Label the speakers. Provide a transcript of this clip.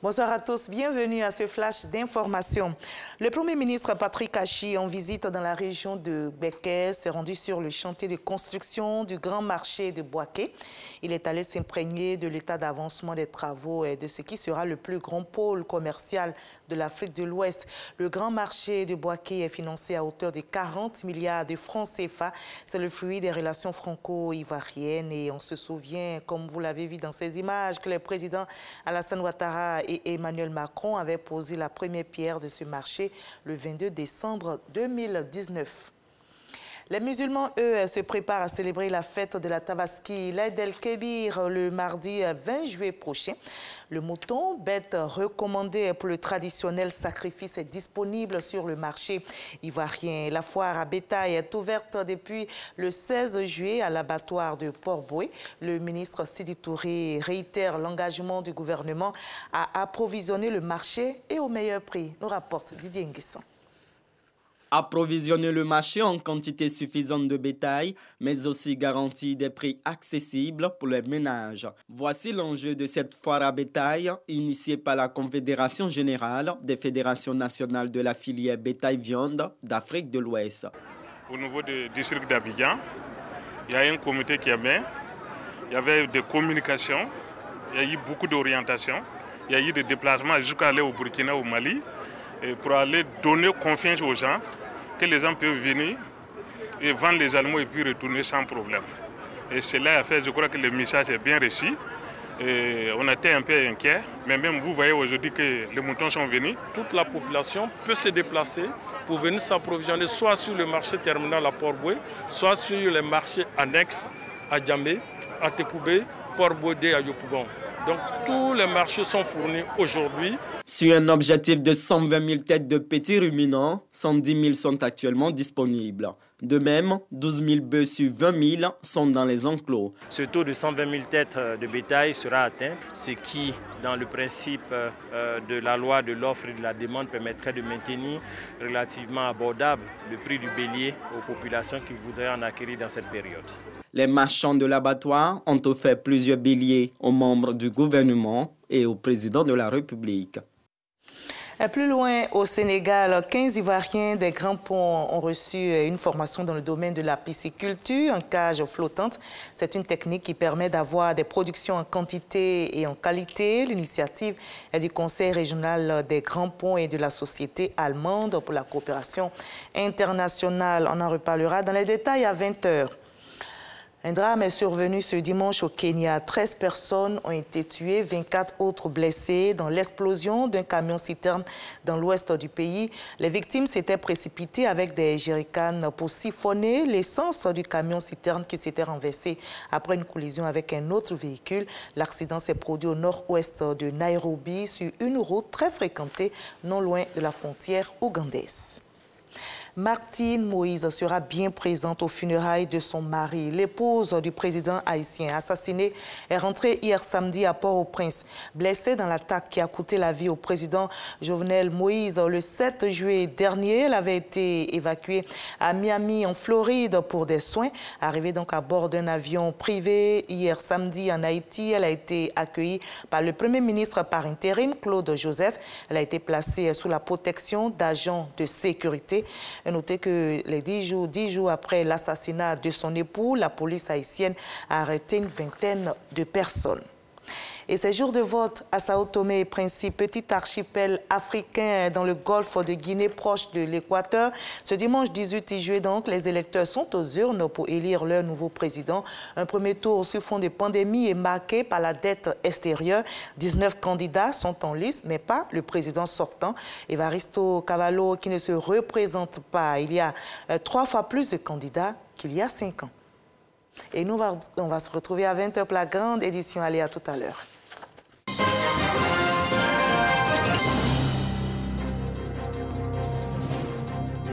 Speaker 1: Bonsoir à tous, bienvenue à ce flash d'information. Le Premier ministre Patrick Achi, en visite dans la région de Békés, s'est rendu sur le chantier de construction du grand marché de Boaké. Il est allé s'imprégner de l'état d'avancement des travaux et de ce qui sera le plus grand pôle commercial de l'Afrique de l'Ouest. Le grand marché de Boaké est financé à hauteur de 40 milliards de francs CFA. C'est le fruit des relations franco-ivoiriennes et on se souvient, comme vous l'avez vu dans ces images, que les présidents Alassane Ouattara et Emmanuel Macron avaient posé la première pierre de ce marché le 22 décembre 2019. Les musulmans, eux, se préparent à célébrer la fête de la Tabaski, l'Aïd el-Kébir, le mardi 20 juillet prochain. Le mouton, bête recommandée pour le traditionnel sacrifice, est disponible sur le marché ivoirien. La foire à bétail est ouverte depuis le 16 juillet à l'abattoir de Port-Boué. Le ministre Sidi Touré réitère l'engagement du gouvernement à approvisionner le marché et au meilleur prix, nous rapporte Didier Nguessan.
Speaker 2: Approvisionner le marché en quantité suffisante de bétail, mais aussi garantir des prix accessibles pour les ménages. Voici l'enjeu de cette foire à bétail, initiée par la Confédération générale des fédérations nationales de la filière bétail-viande d'Afrique de l'Ouest.
Speaker 3: Au niveau du district d'Abidjan, il y a un comité qui est bien, il y avait des communications, il y a eu beaucoup d'orientations, il y a eu des déplacements jusqu'à aller au Burkina, au Mali, et pour aller donner confiance aux gens, que les gens peuvent venir et vendre les animaux et puis retourner sans problème. Et cela a fait, je crois que le message est bien reçu. Et on était un peu inquiets, mais même vous voyez aujourd'hui que les moutons sont venus.
Speaker 4: Toute la population peut se déplacer pour venir s'approvisionner soit sur le marché terminal à Port-Boué, soit sur les marchés annexes à Djamé, à Tekoubé, Port-Boué et à Yopougon. Donc tous les marchés sont fournis aujourd'hui.
Speaker 2: Sur un objectif de 120 000 têtes de petits ruminants, 110 000 sont actuellement disponibles. De même, 12 000 bœufs sur 20 000 sont dans les enclos.
Speaker 5: Ce taux de 120 000 têtes de bétail sera atteint, ce qui, dans le principe de la loi de l'offre et de la demande, permettrait de maintenir relativement abordable le prix du bélier aux populations qui voudraient en acquérir dans cette période.
Speaker 2: Les marchands de l'abattoir ont offert plusieurs béliers aux membres du gouvernement et au président de la République.
Speaker 1: Plus loin, au Sénégal, 15 Ivoiriens des Grands Ponts ont reçu une formation dans le domaine de la pisciculture en cage flottante. C'est une technique qui permet d'avoir des productions en quantité et en qualité. L'initiative est du Conseil régional des Grands Ponts et de la Société allemande pour la coopération internationale. On en reparlera dans les détails à 20 h. Un drame est survenu ce dimanche au Kenya. 13 personnes ont été tuées, 24 autres blessées dans l'explosion d'un camion-citerne dans l'ouest du pays. Les victimes s'étaient précipitées avec des jerrycans pour siphonner l'essence du camion-citerne qui s'était renversé après une collision avec un autre véhicule. L'accident s'est produit au nord-ouest de Nairobi sur une route très fréquentée non loin de la frontière ougandaise. Martine Moïse sera bien présente aux funérailles de son mari. L'épouse du président haïtien assassiné est rentrée hier samedi à Port-au-Prince. Blessée dans l'attaque qui a coûté la vie au président Jovenel Moïse le 7 juillet dernier, elle avait été évacuée à Miami en Floride pour des soins. Arrivée donc à bord d'un avion privé hier samedi en Haïti, elle a été accueillie par le Premier ministre par intérim, Claude Joseph. Elle a été placée sous la protection d'agents de sécurité. Notez que les 10 jours après l'assassinat de son époux, la police haïtienne a arrêté une vingtaine de personnes. Et ces jours de vote à Sao Tomé et Principe, petit archipel africain dans le golfe de Guinée proche de l'Équateur. Ce dimanche 18 juillet, donc, les électeurs sont aux urnes pour élire leur nouveau président. Un premier tour sur fond de pandémie est marqué par la dette extérieure. 19 candidats sont en liste, mais pas le président sortant, Evaristo Cavallo, qui ne se représente pas. Il y a 3 fois plus de candidats qu'il y a 5 ans. Et nous, on va se retrouver à 20 h pour la grande édition. Allez, à tout à l'heure.